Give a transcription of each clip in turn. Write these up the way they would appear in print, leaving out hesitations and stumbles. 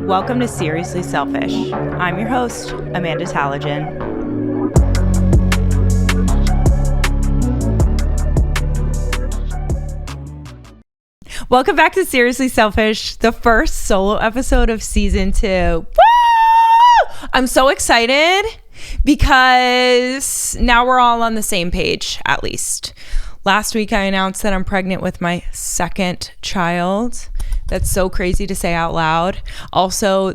Welcome to Seriously Selfish. I'm your host, Amanda Talijan. Welcome back to Seriously Selfish, the first solo episode of season 2. Woo! I'm so excited because now we're all on the same page, at least. Last week, I announced that I'm pregnant with my second child. That's so crazy to say out loud. Also,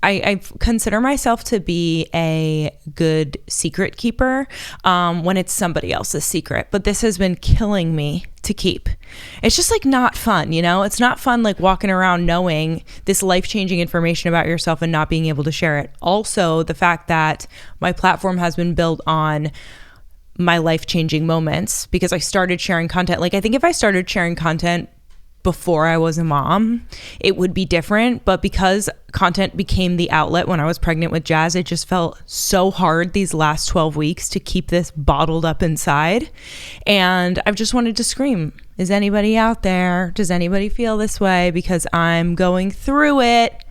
I consider myself to be a good secret keeper when it's somebody else's secret. But this has been killing me to keep. It's just like not fun, you know? It's not fun like walking around knowing this life-changing information about yourself and not being able to share it. Also, the fact that my platform has been built on my life-changing moments because I started sharing content. Like, I think if I started sharing content before I was a mom, it would be different. But because content became the outlet when I was pregnant with Jazz, it just felt so hard these last 12 weeks to keep this bottled up inside. And I've just wanted to scream. Is anybody out there? Does anybody feel this way? Because I'm going through it.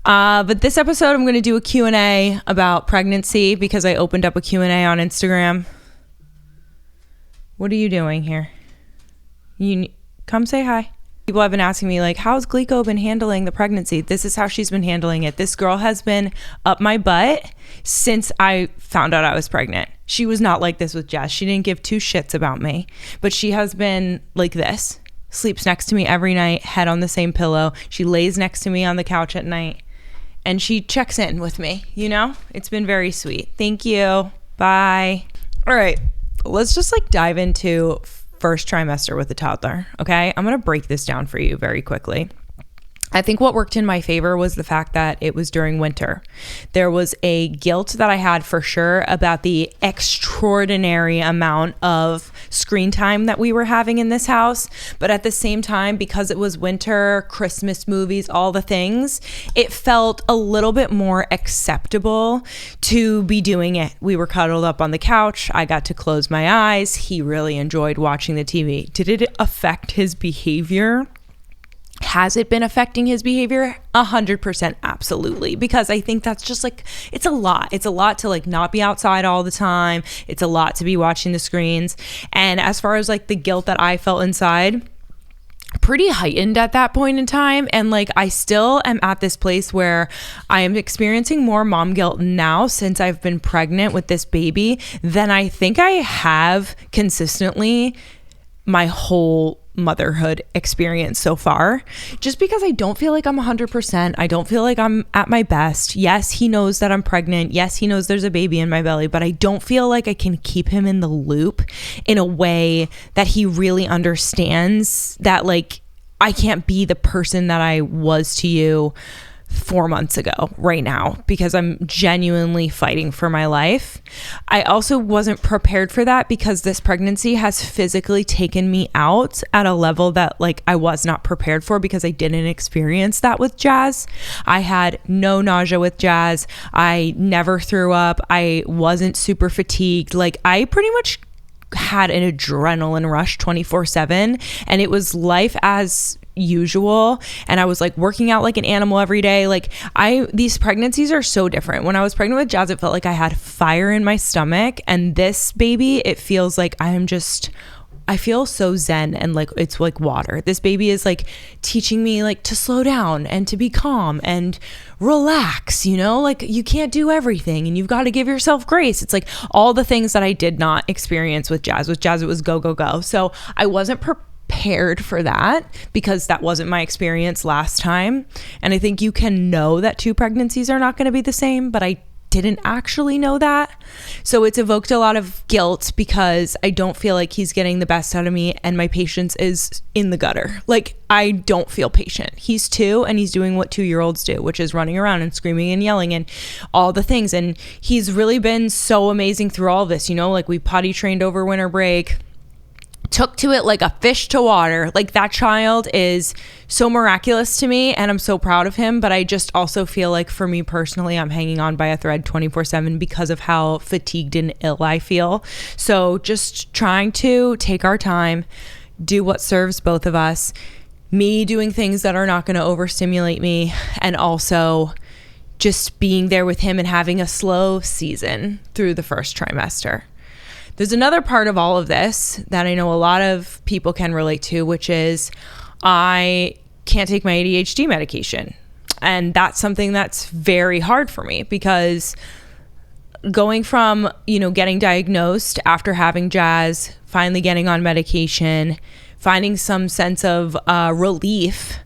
But this episode, I'm going to do a Q&A about pregnancy because I opened up a Q&A on Instagram. What are you doing here? You come say hi. People have been asking me, like, how's Glico been handling the pregnancy? This is how she's been handling it. This girl has been up my butt since I found out I was pregnant. She was not like this with Jess. She didn't give two shits about me, but she has been like this. Sleeps next to me every night, head on the same pillow. She lays next to me on the couch at night, and she checks in with me, you know? It's been very sweet. Thank you. Bye. All right, let's just like dive into first trimester with a toddler. Okay, I'm gonna break this down for you very quickly. I think what worked in my favor was the fact that it was during winter. There was a guilt that I had for sure about the extraordinary amount of screen time that we were having in this house. But at the same time, because it was winter, Christmas movies, all the things, it felt a little bit more acceptable to be doing it. We were cuddled up on the couch. I got to close my eyes. He really enjoyed watching the TV. Did it affect his behavior? Has it been affecting his behavior? 100% absolutely. Because I think that's just like, it's a lot. It's a lot to like not be outside all the time. It's a lot to be watching the screens. And as far as like the guilt that I felt inside, pretty heightened at that point in time. And like, I still am at this place where I am experiencing more mom guilt now since I've been pregnant with this baby than I think I have consistently my whole motherhood experience so far, just because I don't feel like I'm 100%. I don't feel like I'm at my best. Yes, he knows that I'm pregnant. Yes, he knows there's a baby in my belly, but I don't feel like I can keep him in the loop in a way that he really understands that like I can't be the person that I was to you 4 months ago right now because I'm genuinely fighting for my life. I also wasn't prepared for that because this pregnancy has physically taken me out at a level that like I was not prepared for because I didn't experience that with Jazz. I had no nausea with Jazz. I never threw up. I wasn't super fatigued. Like I pretty much had an adrenaline rush 24/7 and it was life as usual. And I was like working out like an animal every day. Like these pregnancies are so different. When I was pregnant with Jazz, it felt like I had fire in my stomach. And this baby, it feels like I feel so zen and like it's like water. This baby is like teaching me like to slow down and to be calm and relax, you know, like you can't do everything and you've got to give yourself grace. It's like all the things that I did not experience with Jazz. With Jazz, it was go, go, go. So I wasn't prepared for that because that wasn't my experience last time. And I think you can know that 2 pregnancies are not going to be the same, but I didn't actually know that. So it's evoked a lot of guilt because I don't feel like he's getting the best out of me and my patience is in the gutter. Like I don't feel patient. He's 2 and he's doing what 2-year-olds do, which is running around and screaming and yelling and all the things. And he's really been so amazing through all of this, you know, like we potty trained over winter break. Took to it like a fish to water. Like that child is so miraculous to me and I'm so proud of him. But I just also feel like for me personally, I'm hanging on by a thread 24/7 because of how fatigued and ill I feel. So just trying to take our time, do what serves both of us, me doing things that are not going to overstimulate me, and also just being there with him and having a slow season through the first trimester. There's another part of all of this that I know a lot of people can relate to, which is I can't take my ADHD medication. And that's something that's very hard for me, because going from, getting diagnosed after having Jazz, finally getting on medication, finding some sense of relief,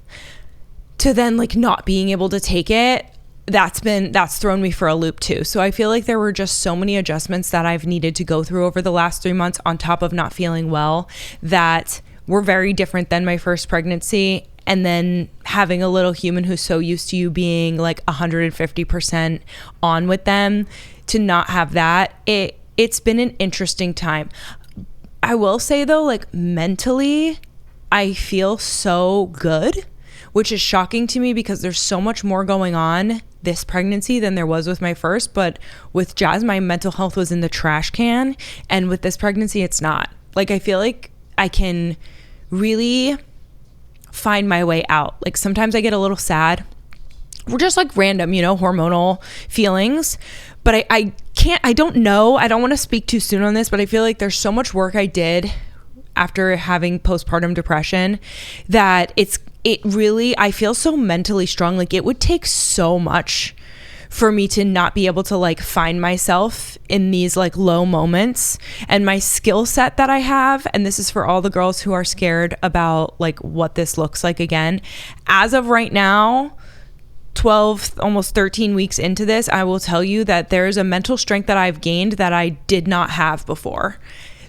to then not being able to take it, that's thrown me for a loop too. So I feel like there were just so many adjustments that I've needed to go through over the last 3 months, on top of not feeling well, that were very different than my first pregnancy. And then having a little human who's so used to you being 150% on with them, to not have that, it's been an interesting time. I will say though, mentally, I feel so good, which is shocking to me because there's so much more going on this pregnancy than there was with my first. But with Jazz, my mental health was in the trash can, and with this pregnancy, it's not. I feel like I can really find my way out. Sometimes I get a little sad. We're just random, hormonal feelings. But I don't know. I don't want to speak too soon on this, but I feel like there's so much work I did after having postpartum depression that I feel so mentally strong. It would take so much for me to not be able to find myself in these low moments, and my skill set that I have. And this is for all the girls who are scared about what this looks like again. As of right now, 12, almost 13 weeks into this, I will tell you that there is a mental strength that I've gained that I did not have before.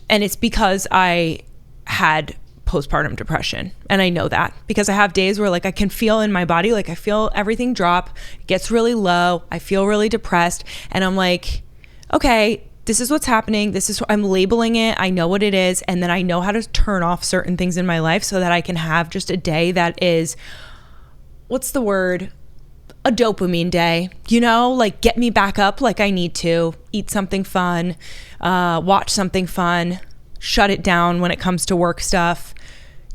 And it's because I had postpartum depression. And I know that because I have days where I can feel in my body, I feel everything drop, it gets really low, I feel really depressed, and I'm okay, this is what's happening, I'm labeling it, I know what it is, and then I know how to turn off certain things in my life so that I can have just a day that is, what's the word? A dopamine day, get me back up I need to, eat something fun, watch something fun, shut it down when it comes to work stuff,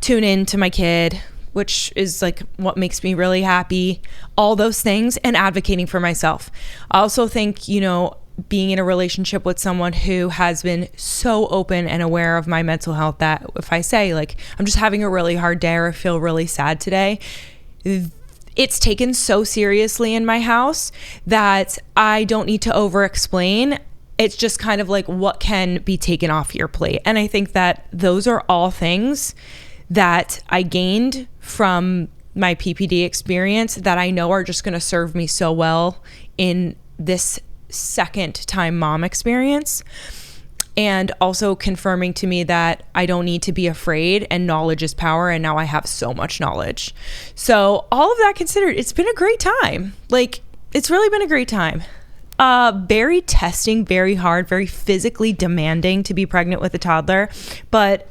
tune in to my kid, which is what makes me really happy, all those things, and advocating for myself. I also think, being in a relationship with someone who has been so open and aware of my mental health, that if I say I'm just having a really hard day or I feel really sad today, it's taken so seriously in my house that I don't need to over explain. It's just kind of what can be taken off your plate. And I think that those are all things that I gained from my PPD experience that I know are just going to serve me so well in this second time mom experience. And also confirming to me that I don't need to be afraid, and knowledge is power. And now I have so much knowledge. So all of that considered, it's been a great time. It's really been a great time. Very testing, very hard, very physically demanding to be pregnant with a toddler. But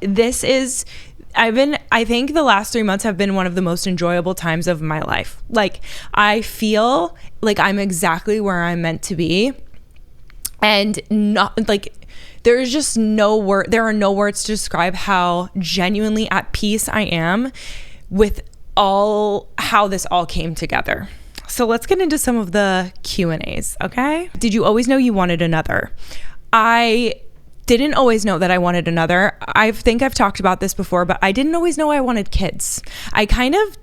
I think the last 3 months have been one of the most enjoyable times of my life. I feel I'm exactly where I'm meant to be. And not there is just there are no words to describe how genuinely at peace I am with how this all came together. So let's get into some of the Q&As, okay? Did you always know you wanted another? I didn't always know that I wanted another. I think I've talked about this before, but I didn't always know I wanted kids. I kind of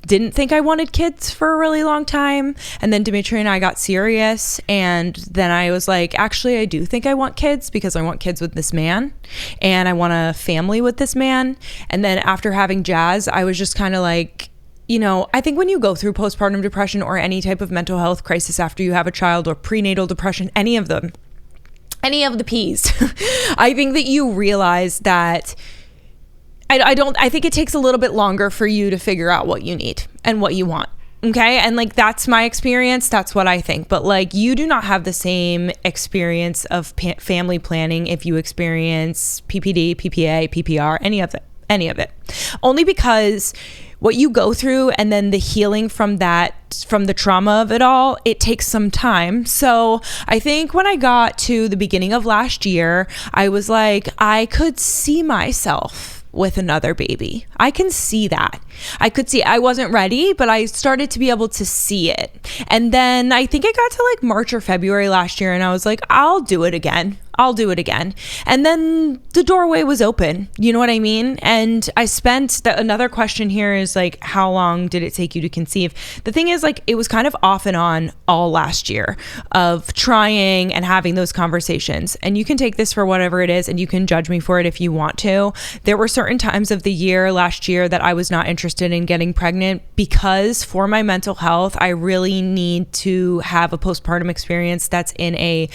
didn't think I wanted kids for a really long time. And then Dimitri and I got serious. And then I was actually, I do think I want kids, because I want kids with this man and I want a family with this man. And then after having Jazz, I was just kind of I think when you go through postpartum depression or any type of mental health crisis after you have a child, or prenatal depression, any of the P's, I think that you realize that I think it takes a little bit longer for you to figure out what you need and what you want. Okay. And that's my experience. That's what I think. But you do not have the same experience of family planning if you experience PPD, PPA, PPR, any of it. Only because what you go through and then the healing from the trauma of it all, it takes some time. So I think when I got to the beginning of last year, I was I could see myself with another baby. I can see that. I wasn't ready, but I started to be able to see it. And then I think it got to like March or February last year, and I was like, I'll do it again. And then the doorway was open. You know what I mean? And I spent another question here is like, how long did it take you to conceive? The thing is, like, it was kind of off and on all last year of trying and having those conversations. And you can take this for whatever it is, and you can judge me for it if you want to. There were certain times of the year last year that I was not interested in getting pregnant because for my mental health, I really need to have a postpartum experience that's in a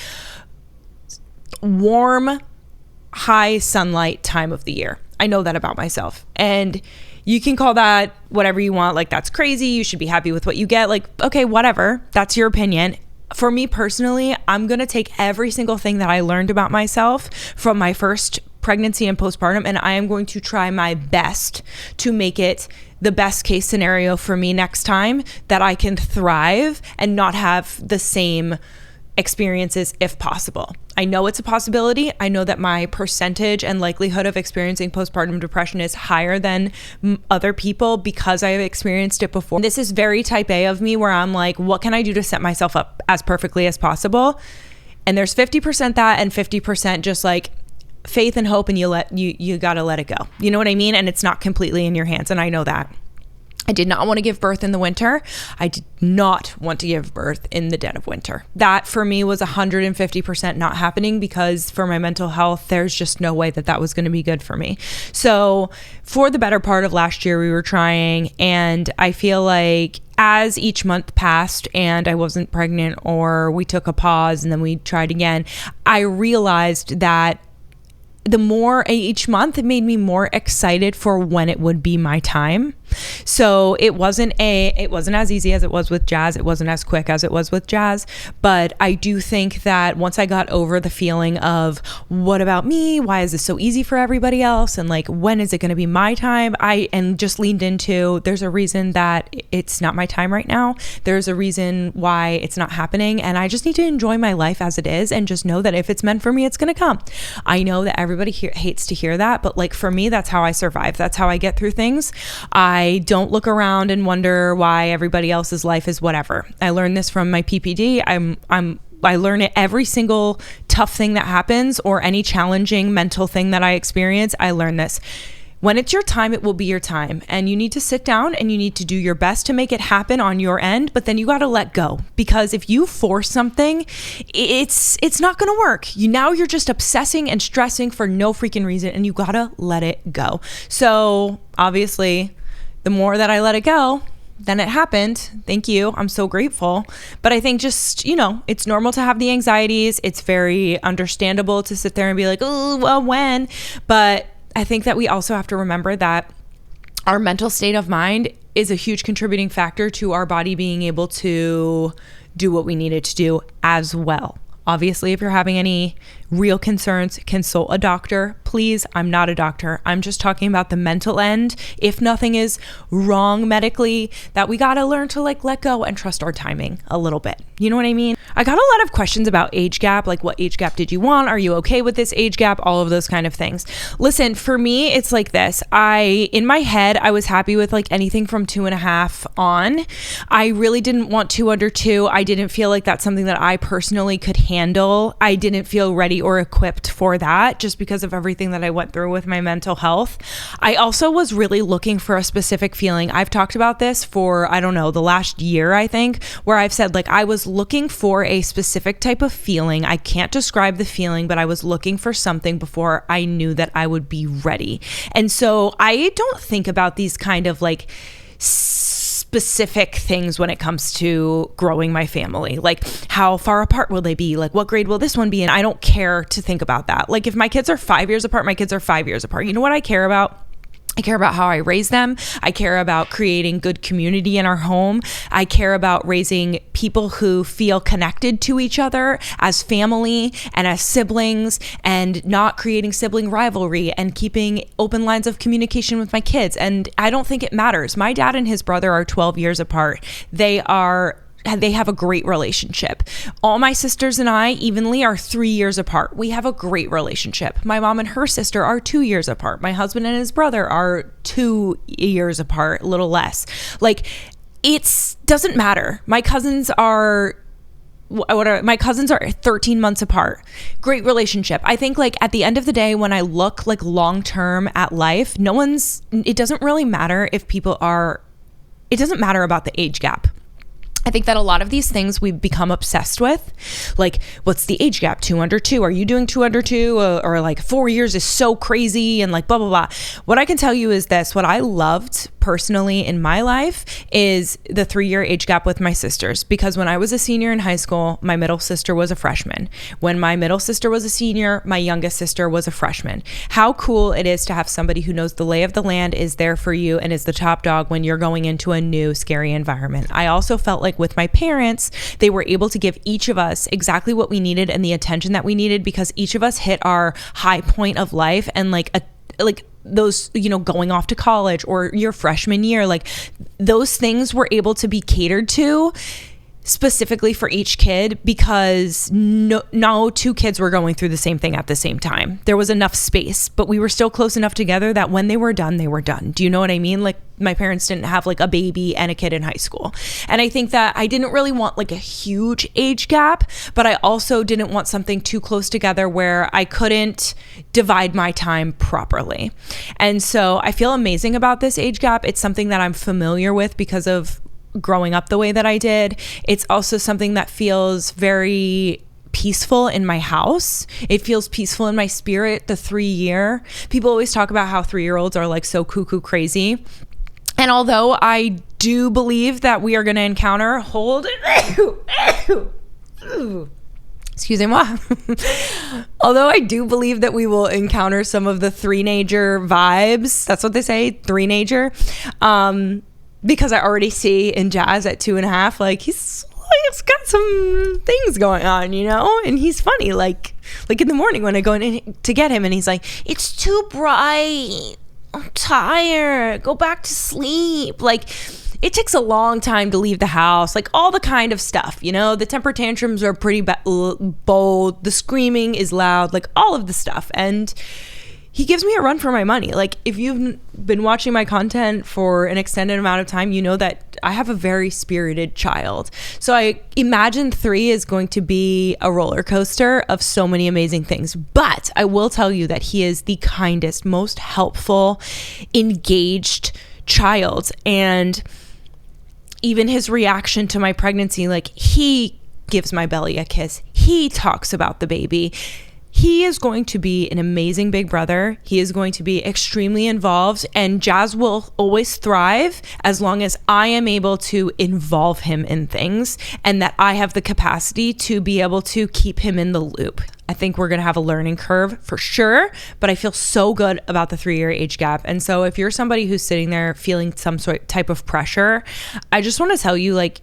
warm, high sunlight time of the year. I know that about myself. And you can call that whatever you want. Like, that's crazy. You should be happy with what you get. Like, okay, whatever. That's your opinion. For me personally, I'm going to take every single thing that I learned about myself from my first pregnancy and postpartum, and I am going to try my best to make it the best case scenario for me next time, that I can thrive and not have the same experiences if possible. I know it's a possibility. I know that my percentage and likelihood of experiencing postpartum depression is higher than other people because I have experienced it before. This is very type A of me, where I'm like, what can I do to set myself up as perfectly as possible? And there's 50% that and 50% just like faith and hope, and you gotta let it go. You know what I mean? And it's not completely in your hands, and I know that. I did not want to give birth in the winter. I did not want to give birth in the dead of winter. That for me was 150% not happening, because for my mental health, there's just no way that was going to be good for me. So for the better part of last year, we were trying, and I feel like as each month passed and I wasn't pregnant, or we took a pause and then we tried again, I realized that the more each month, it made me more excited for when it would be my time. So it wasn't as easy as it was with Jazz. It wasn't as quick as it was with Jazz. But I do think that once I got over the feeling of, what about me? Why is this so easy for everybody else? And like, when is it going to be my time? And just leaned into, there's a reason that it's not my time right now. There's a reason why it's not happening. And I just need to enjoy my life as it is, and just know that if it's meant for me, it's going to come. I know that everybody hates to hear that, but like, for me, that's how I survive. That's how I get through things. I don't look around and wonder why everybody else's life is whatever. I learned this from my PPD. I learn it every single tough thing that happens, or any challenging mental thing that I experience. I learn this. When it's your time, it will be your time. And you need to sit down and you need to do your best to make it happen on your end, but then you got to let go. Because if you force something, it's not going to work. Now you're just obsessing and stressing for no freaking reason, and you got to let it go. So obviously, the more that I let it go, then it happened. Thank you. I'm so grateful. But I think just, it's normal to have the anxieties. It's very understandable to sit there and be like, oh, well, when? But I think that we also have to remember that our mental state of mind is a huge contributing factor to our body being able to do what we need it to do as well. Obviously, if you're having any real concerns, consult a doctor. Please, I'm not a doctor. I'm just talking about the mental end. If nothing is wrong medically, that we got to learn to like let go and trust our timing a little bit. You know what I mean? I got a lot of questions about age gap, like what age gap did you want? Are you okay with this age gap? All of those kind of things. Listen, for me, it's like this. In my head, I was happy with like anything from 2.5 on. I really didn't want 2 under 2. I didn't feel like that's something that I personally could handle. I didn't feel ready or equipped for that, just because of everything that I went through with my mental health. I also was really looking for a specific feeling. I've talked about this for, I don't know, the last year, I think, where I've said like I was looking for a specific type of feeling. I can't describe the feeling, but I was looking for something before I knew that I would be ready. And so I don't think about these kind of like specific things when it comes to growing my family. Like, how far apart will they be? Like, what grade will this one be in? I don't care to think about that. Like, if my kids are 5 years apart, my kids are 5 years apart. You know what I care about? I care about how I raise them. I care about creating good community in our home. I care about raising people who feel connected to each other as family and as siblings, and not creating sibling rivalry, and keeping open lines of communication with my kids. And I don't think it matters. My dad and his brother are 12 years apart. They are they have a great relationship. All my sisters and I evenly are 3 years apart. We have a great relationship. My mom and her sister are 2 years apart. My husband and his brother are 2 years apart, a little less. Like, it doesn't matter. My cousins are 13 months apart. Great relationship. I think like at the end of the day, when I look like long term at life, it doesn't really matter if it doesn't matter about the age gap. I think that a lot of these things we've become obsessed with, like, what's the age gap? 2 under 2? Are you doing 2 under 2? Or like 4 years is so crazy and like blah, blah, blah. What I can tell you is this. What I loved personally in my life is the 3-year age gap with my sisters, because when I was a senior in high school, my middle sister was a freshman. When my middle sister was a senior, my youngest sister was a freshman. How cool it is to have somebody who knows the lay of the land, is there for you, and is the top dog when you're going into a new scary environment. I also felt like with my parents, they were able to give each of us exactly what we needed and the attention that we needed, because each of us hit our high point of life, and like those, going off to college or your freshman year, like those things were able to be catered to specifically for each kid, because no two kids were going through the same thing at the same time. There was enough space, but we were still close enough together that when they were done, they were done. Do you know what I mean? Like, my parents didn't have like a baby and a kid in high school. And I think that I didn't really want like a huge age gap, but I also didn't want something too close together where I couldn't divide my time properly. And so I feel amazing about this age gap. It's something that I'm familiar with because of growing up the way that I did. It's also something that feels very peaceful in my house. It feels peaceful in my spirit, the 3-year. People always talk about how 3-year-olds are like so cuckoo crazy. And although I do believe that we are going to encounter, excusez-moi. Although I do believe that we will encounter some of the 3-nager vibes, that's what they say, 3-nager, because I already see in Jazz at 2.5, like he's got some things going on, and he's funny. Like in the morning when I go in to get him, and he's like, "It's too bright. I'm tired. Go back to sleep." Like, it takes a long time to leave the house, like all the kind of stuff, the temper tantrums are pretty bold. The screaming is loud, like all of the stuff. And he gives me a run for my money. Like, if you've been watching my content for an extended amount of time, you know that I have a very spirited child. So I imagine 3 is going to be a roller coaster of so many amazing things. But I will tell you that he is the kindest, most helpful, engaged child. And even his reaction to my pregnancy, like, he gives my belly a kiss. He talks about the baby. He is going to be an amazing big brother. He is going to be extremely involved, and Jazz will always thrive as long as I am able to involve him in things, and that I have the capacity to be able to keep him in the loop. I think we're going to have a learning curve for sure, but I feel so good about the 3-year age gap. And so if you're somebody who's sitting there feeling some sort type of pressure, I just want to tell you, like,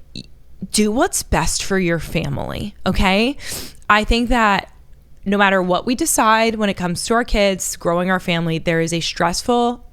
do what's best for your family, okay? I think that no matter what we decide when it comes to our kids, growing our family, there is a stressful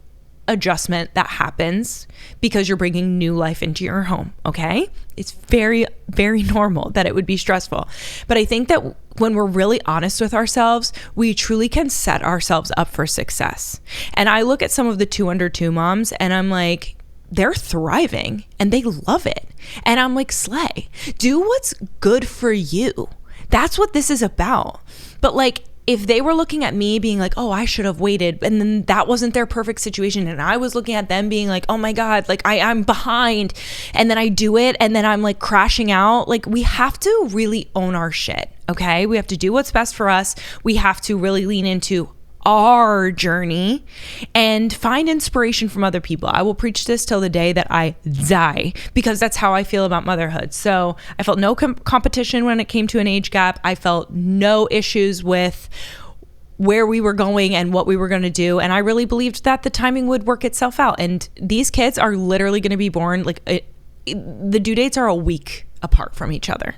adjustment that happens because you're bringing new life into your home, okay? It's very, very normal that it would be stressful. But I think that when we're really honest with ourselves, we truly can set ourselves up for success. And I look at some of the 2 under 2 moms and I'm like, they're thriving and they love it. And I'm like, slay. Do what's good for you. That's what this is about. But like, if they were looking at me being like, oh, I should have waited, and then that wasn't their perfect situation, and I was looking at them being like, oh my God, like I'm behind, and then I do it, and then I'm like crashing out, like, we have to really own our shit, okay? We have to do what's best for us. We have to really lean into our journey and find inspiration from other people. I will preach this till the day that I die, because that's how I feel about motherhood. So I felt no competition when it came to an age gap. I felt no issues with where we were going and what we were going to do. And I really believed that the timing would work itself out. And these kids are literally going to be born, like, the due dates are a week apart from each other.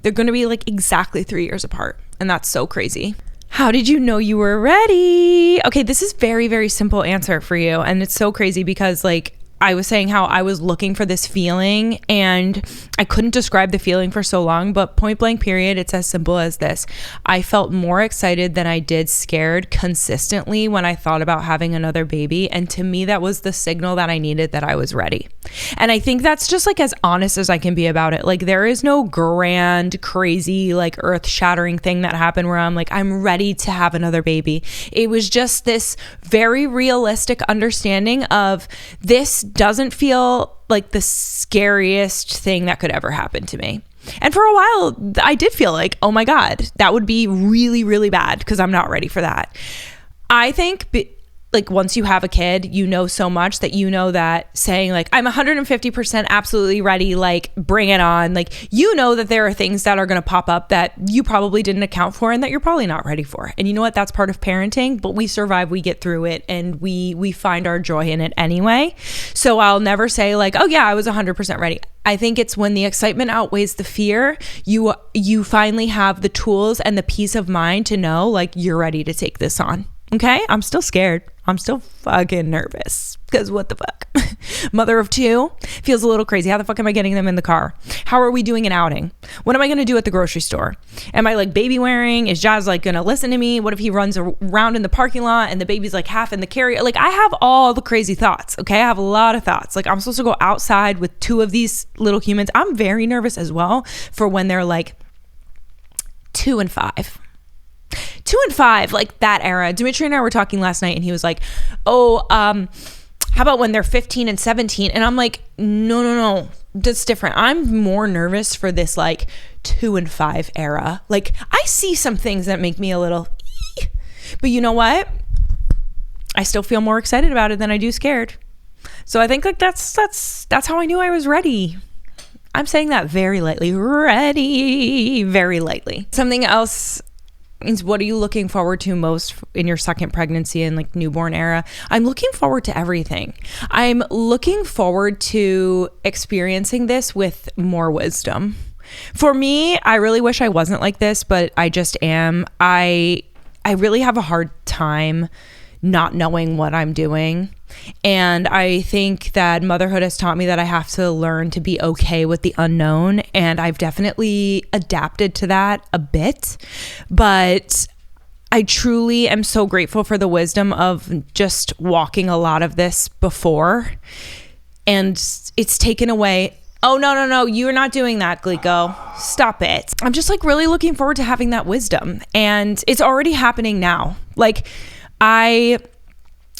They're going to be like exactly 3 years apart. And that's so crazy. How did you know you were ready? Okay, this is very, very simple answer for you. And it's so crazy because, like, I was saying how I was looking for this feeling and I couldn't describe the feeling for so long, but point blank period, it's as simple as this. I felt more excited than I did scared consistently when I thought about having another baby. And to me, that was the signal that I needed that I was ready. And I think that's just like as honest as I can be about it. Like there is no grand, crazy, like earth shattering thing that happened where I'm like, I'm ready to have another baby. It was just this very realistic understanding of this doesn't feel like the scariest thing that could ever happen to me. And for a while, I did feel like, oh my God, that would be really, really bad because I'm not ready for that. I think like once you have a kid, you know so much that you know that saying like, I'm 150% absolutely ready, like bring it on. Like, you know that there are things that are going to pop up that you probably didn't account for and that you're probably not ready for. And you know what? That's part of parenting, but we survive, we get through it, and we find our joy in it anyway. So I'll never say like, oh yeah, I was 100% ready. I think it's when the excitement outweighs the fear, you finally have the tools and the peace of mind to know like you're ready to take this on. Okay, I'm still scared. I'm still fucking nervous because what the fuck? Mother of two feels a little crazy. How the fuck am I getting them in the car? How are we doing an outing? What am I going to do at the grocery store? Am I like baby wearing? Is Jazz like going to listen to me? What if he runs around in the parking lot and the baby's like half in the carrier? Like I have all the crazy thoughts. Okay, I have a lot of thoughts. Like I'm supposed to go outside with two of these little humans. I'm very nervous as well for when they're like 2 and 5. 2 and 5, like that era. Dimitri and I were talking last night and he was like, oh, how about when they're 15 and 17? And I'm like, no, that's different. I'm more nervous for this like 2 and 5 era. Like I see some things that make me a little, but you know what? I still feel more excited about it than I do scared. So I think like that's how I knew I was ready. I'm saying that very lightly, very lightly. Something else is, what are you looking forward to most in your second pregnancy and like newborn era? I'm looking forward to everything. I'm looking forward to experiencing this with more wisdom. For me, I really wish I wasn't like this, but I just am. I really have a hard time not knowing what I'm doing. And I think that motherhood has taught me that I have to learn to be okay with the unknown. And I've definitely adapted to that a bit. But I truly am so grateful for the wisdom of just walking a lot of this before. And it's taken away. Oh, no, you're not doing that, Glico. Stop it. I'm just like really looking forward to having that wisdom. And it's already happening now. Like I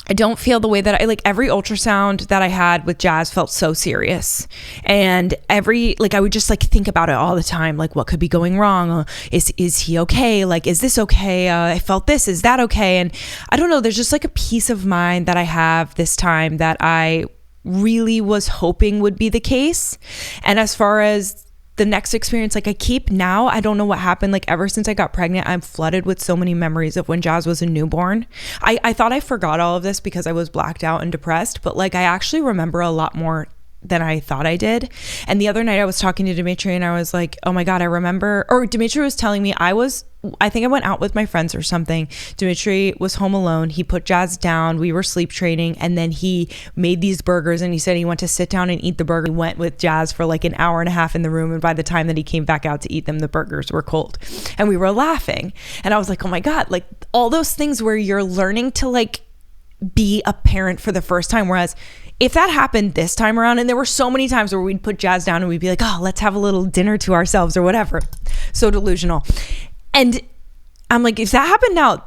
don't feel the way that I like every ultrasound that I had with Jazz felt so serious. And I would just like think about it all the time. Like what could be going wrong? Is he okay? Like, is this okay? I felt this, is that okay? And I don't know, there's just like a peace of mind that I have this time that I really was hoping would be the case. And as far as the next experience, like I don't know what happened. Like ever since I got pregnant, I'm flooded with so many memories of when Jazz was a newborn. I thought I forgot all of this because I was blacked out and depressed, but like I actually remember a lot more than I thought I did. And the other night I was talking to Dimitri and I was like, oh my God, I remember, or Dimitri was telling me I think I went out with my friends or something. Dimitri was home alone. He put Jazz down. We were sleep training. And then he made these burgers and he said he went to sit down and eat the burger. He went with Jazz for like an hour and a half in the room. And by the time that he came back out to eat them, the burgers were cold. And we were laughing. And I was like, oh my God, like all those things where you're learning to like be a parent for the first time. Whereas if that happened this time around, and there were so many times where we'd put Jazz down and we'd be like, oh, let's have a little dinner to ourselves or whatever. So delusional. And I'm like, if that happened now,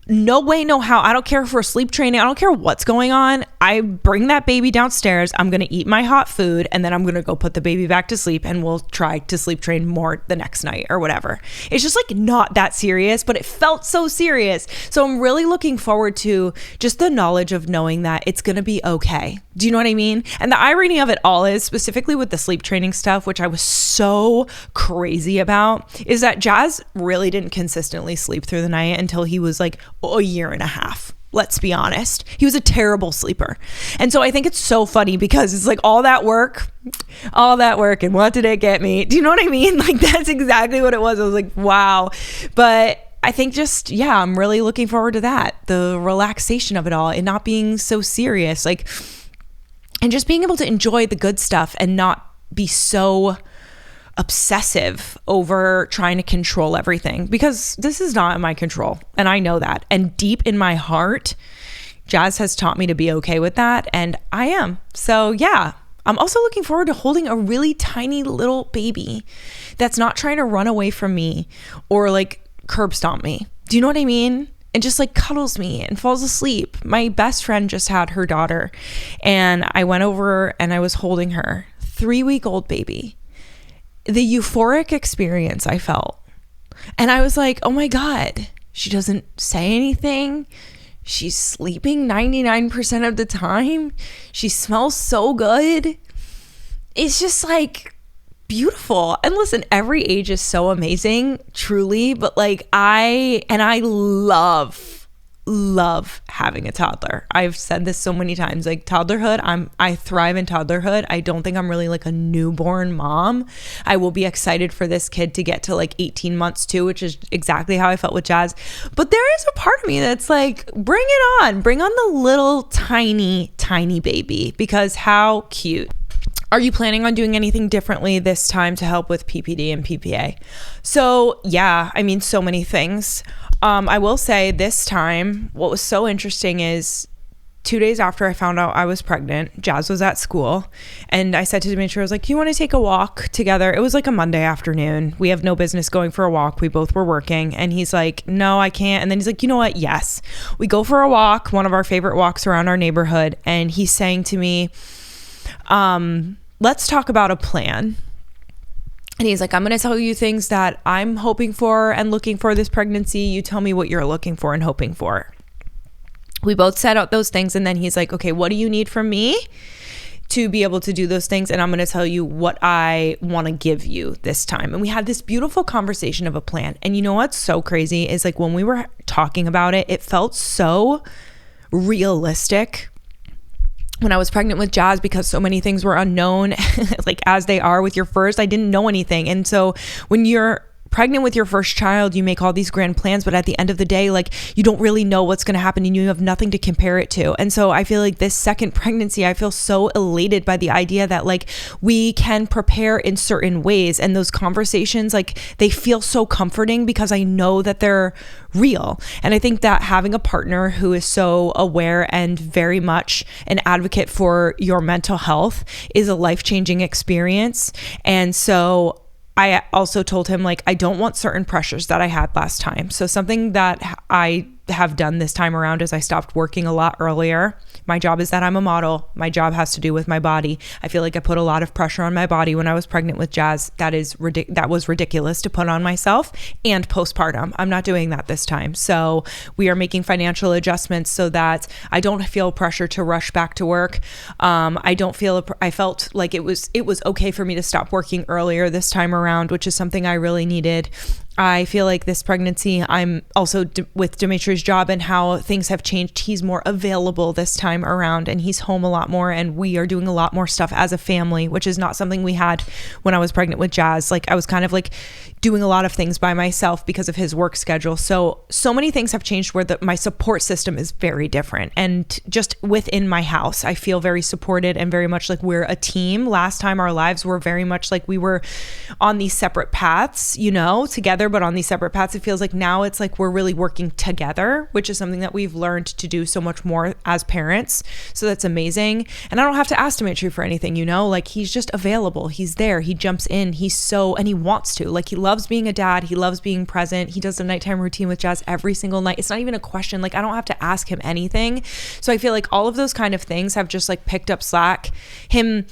no way, no how. I don't care for sleep training. I don't care what's going on. I bring that baby downstairs. I'm going to eat my hot food and then I'm going to go put the baby back to sleep and we'll try to sleep train more the next night or whatever. It's just like not that serious, but it felt so serious. So I'm really looking forward to just the knowledge of knowing that it's going to be okay. Do you know what I mean? And the irony of it all is, specifically with the sleep training stuff, which I was so crazy about, is that Jazz really didn't consistently sleep through the night until he was like a year and a half. Let's be honest. He was a terrible sleeper. And so I think it's so funny because it's like all that work and what did it get me? Do you know what I mean? Like that's exactly what it was. I was like, wow. But I think just, yeah, I'm really looking forward to that. The relaxation of it all and not being so serious. Like and just being able to enjoy the good stuff and not be so obsessive over trying to control everything, because this is not in my control. And I know that. And deep in my heart, Jazz has taught me to be okay with that. And I am. So yeah, I'm also looking forward to holding a really tiny little baby that's not trying to run away from me or like curb stomp me. Do you know what I mean? And just like cuddles me and falls asleep. My best friend just had her daughter, and I went over and I was holding her, 3-week-old baby. The euphoric experience I felt. And I was like, oh my God, she doesn't say anything. She's sleeping 99% of the time. She smells so good. It's just like beautiful. And listen, every age is so amazing, truly. But like I love having a toddler. I've said this so many times, like toddlerhood, I thrive in toddlerhood. I don't think I'm really like a newborn mom. I will be excited for this kid to get to like 18 months too, which is exactly how I felt with Jazz. But there is a part of me that's like, bring on the little tiny baby, because how cute. Are you planning on doing anything differently this time to help with PPD and PPA? So yeah, I mean, so many things. I will say this time, what was so interesting is 2 days after I found out I was pregnant, Jazz was at school, and I said to Dimitri, I was like, you want to take a walk together? It was like a Monday afternoon. We have no business going for a walk. We both were working, and he's like, no, I can't. And then he's like, you know what? Yes. We go for a walk, one of our favorite walks around our neighborhood, and he's saying to me, let's talk about a plan. And he's like, I'm going to tell you things that I'm hoping for and looking for this pregnancy. You tell me what you're looking for and hoping for. We both set out those things. And then he's like, okay, what do you need from me to be able to do those things? And I'm going to tell you what I want to give you this time. And we had this beautiful conversation of a plan. And you know what's so crazy is like when we were talking about it, it felt so realistic when I was pregnant with Jazz, because so many things were unknown, like as they are with your first. I didn't know anything. And so when you're pregnant with your first child, you make all these grand plans, but at the end of the day, like you don't really know what's going to happen and you have nothing to compare it to. And so I feel like this second pregnancy, I feel so elated by the idea that like we can prepare in certain ways. And those conversations, like they feel so comforting because I know that they're real. And I think that having a partner who is so aware and very much an advocate for your mental health is a life-changing experience. And so I also told him, like, I don't want certain pressures that I had last time. So something that I have done this time around is I stopped working a lot earlier. My job is that I'm a model. My job has to do with my body. I feel like I put a lot of pressure on my body when I was pregnant with Jazz. That was ridiculous to put on myself, and postpartum. I'm not doing that this time. So we are making financial adjustments so that I don't feel pressure to rush back to work. I felt like it was okay for me to stop working earlier this time around, which is something I really needed. I feel like this pregnancy, I'm also with Dimitri's job and how things have changed. He's more available this time around and he's home a lot more, and we are doing a lot more stuff as a family, which is not something we had when I was pregnant with Jazz. Like I was kind of like doing a lot of things by myself because of his work schedule. So many things have changed where my support system is very different. And just within my house, I feel very supported and very much like we're a team. Last time our lives were very much like we were on these separate paths, together, but on these separate paths. It feels like now it's like we're really working together, which is something that we've learned to do so much more as parents. So that's amazing. And I don't have to ask Dimitri for anything, like he's just available. He's there. He jumps in. And he wants to. Like he loves being a dad. He loves being present. He does a nighttime routine with Jazz every single night. It's not even a question. Like I don't have to ask him anything. So I feel like all of those kind of things have just like picked up slack. Him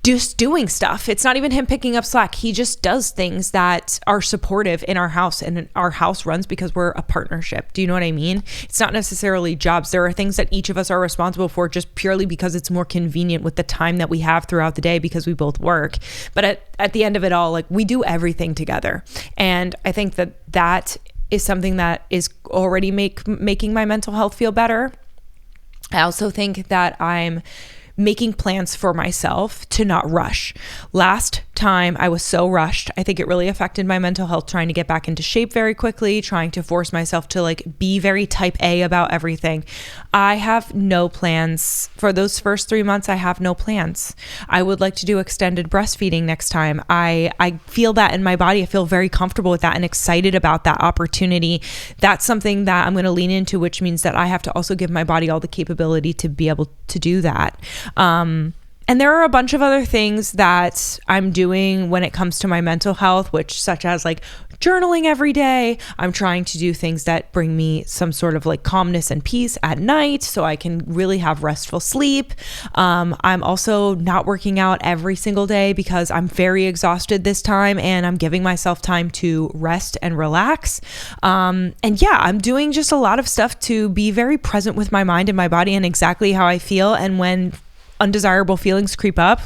just doing stuff. It's not even him picking up slack. He just does things that are supportive in our house, and our house runs because we're a partnership. Do you know what I mean? It's not necessarily jobs. There are things that each of us are responsible for just purely because it's more convenient with the time that we have throughout the day because we both work. But at the end of it all, like we do everything together. And I think that is something that is already making my mental health feel better. I also think that I'm making plans for myself to not rush. Last time I was so rushed. I think it really affected my mental health, trying to get back into shape very quickly, trying to force myself to like be very type A about everything. I have no plans for those first 3 months. I have no plans. I would like to do extended breastfeeding next time. I feel that in my body. I feel very comfortable with that and excited about that opportunity. That's something that I'm going to lean into, which means that I have to also give my body all the capability to be able to do that. And there are a bunch of other things that I'm doing when it comes to my mental health, which such as like journaling every day. I'm trying to do things that bring me some sort of like calmness and peace at night so I can really have restful sleep. I'm also not working out every single day because I'm very exhausted this time, and I'm giving myself time to rest and relax. And yeah, I'm doing just a lot of stuff to be very present with my mind and my body and exactly how I feel. And when undesirable feelings creep up,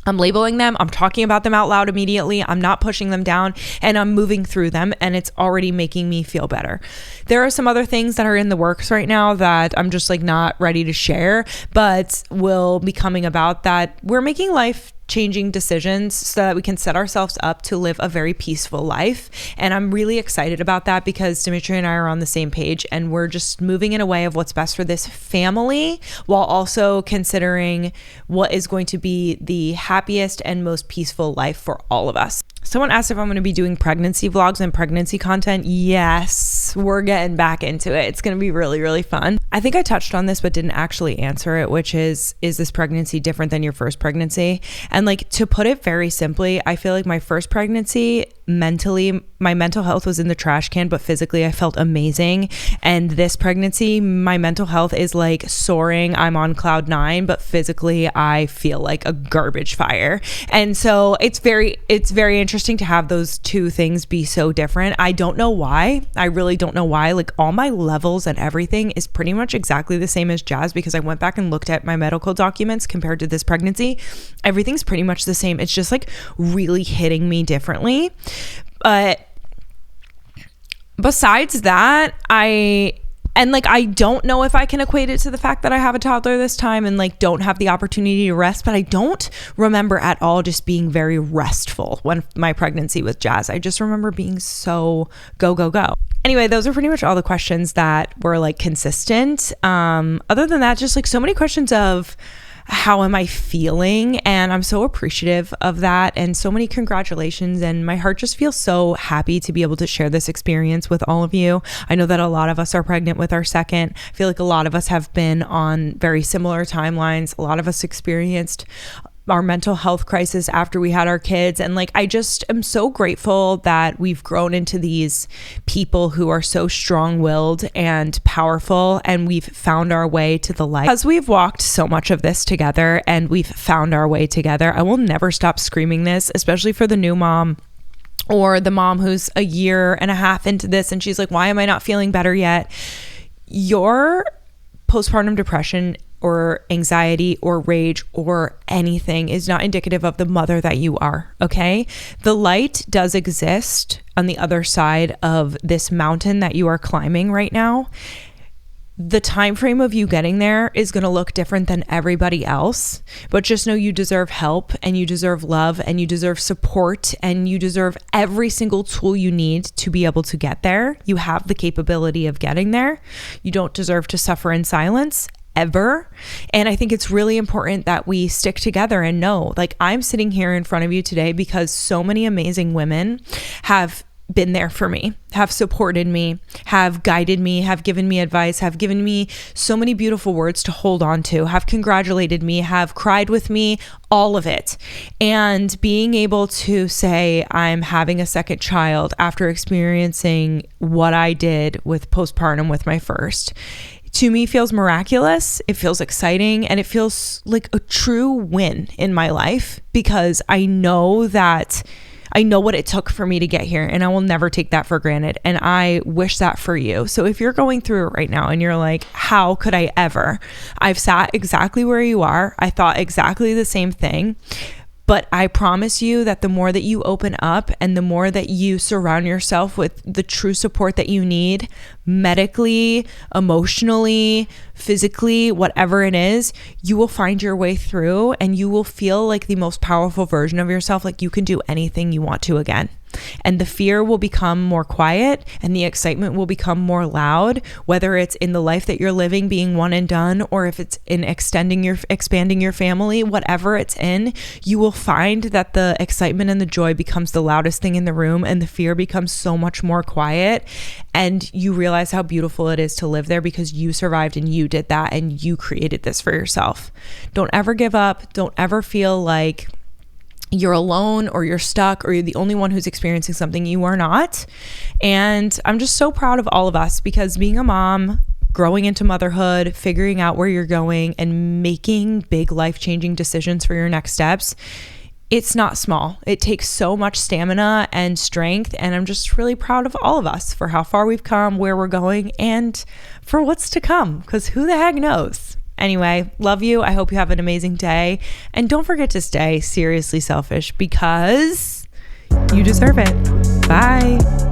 I'm labeling them. I'm talking about them out loud immediately. I'm not pushing them down, and I'm moving through them, and it's already making me feel better. There are some other things that are in the works right now that I'm just like not ready to share, but will be coming about, that we're making life changing decisions so that we can set ourselves up to live a very peaceful life. And I'm really excited about that because Dimitri and I are on the same page, and we're just moving in a way of what's best for this family while also considering what is going to be the happiest and most peaceful life for all of us. Someone asked if I'm going to be doing pregnancy vlogs and pregnancy content. Yes, we're getting back into it. It's going to be really, really fun. I think I touched on this but didn't actually answer it, which is this pregnancy different than your first pregnancy? And like, to put it very simply, I feel like my first pregnancy, mentally, my mental health was in the trash can, but physically I felt amazing. And this pregnancy, my mental health is like soaring. I'm on cloud 9, but physically I feel like a garbage fire. And so it's very interesting to have those two things be so different. I don't know why. I really don't know why. Like, all my levels and everything is pretty much exactly the same as Jazz, because I went back and looked at my medical documents compared to this pregnancy. Everything's pretty much the same. It's just like really hitting me differently. But besides that, I don't know if I can equate it to the fact that I have a toddler this time and like don't have the opportunity to rest, but I don't remember at all just being very restful when my pregnancy with Jazz. I just remember being so go, go, go. Anyway, those are pretty much all the questions that were like consistent. Other than that, just like so many questions of how am I feeling? And I'm so appreciative of that, and so many congratulations. And my heart just feels so happy to be able to share this experience with all of you. I know that a lot of us are pregnant with our second. I feel like a lot of us have been on very similar timelines. A lot of us experienced our mental health crisis after we had our kids. And like, I just am so grateful that we've grown into these people who are so strong-willed and powerful, and we've found our way to the light. As we've walked so much of this together and we've found our way together, I will never stop screaming this, especially for the new mom or the mom who's a year and a half into this and she's like, why am I not feeling better yet? Your postpartum depression or anxiety or rage or anything is not indicative of the mother that you are, okay? The light does exist on the other side of this mountain that you are climbing right now. The time frame of you getting there is going to look different than everybody else, but just know you deserve help, and you deserve love, and you deserve support, and you deserve every single tool you need to be able to get there. You have the capability of getting there. You don't deserve to suffer in silence ever. And I think it's really important that we stick together and know, like, I'm sitting here in front of you today because so many amazing women have been there for me, have supported me, have guided me, have given me advice, have given me so many beautiful words to hold on to, have congratulated me, have cried with me, all of it. And being able to say I'm having a second child after experiencing what I did with postpartum with my first, to me feels miraculous. It feels exciting, and it feels like a true win in my life, because I know what it took for me to get here, and I will never take that for granted. And I wish that for you. So if you're going through it right now and you're like, how could I ever? I've sat exactly where you are. I thought exactly the same thing. But I promise you that the more that you open up and the more that you surround yourself with the true support that you need, medically, emotionally, physically, whatever it is, you will find your way through and you will feel like the most powerful version of yourself, like you can do anything you want to again. And the fear will become more quiet and the excitement will become more loud, whether it's in the life that you're living being one and done, or if it's in expanding your family, whatever it's in, you will find that the excitement and the joy becomes the loudest thing in the room and the fear becomes so much more quiet. And you realize how beautiful it is to live there because you survived and you did that and you created this for yourself. Don't ever give up. Don't ever feel like you're alone or you're stuck or you're the only one who's experiencing something. You are not. And I'm just so proud of all of us because being a mom, growing into motherhood, figuring out where you're going and making big life-changing decisions for your next steps, it's not small. It takes so much stamina and strength. And I'm just really proud of all of us for how far we've come, where we're going, and for what's to come, because who the heck knows? Anyway, love you. I hope you have an amazing day. And don't forget to stay seriously selfish because you deserve it. Bye.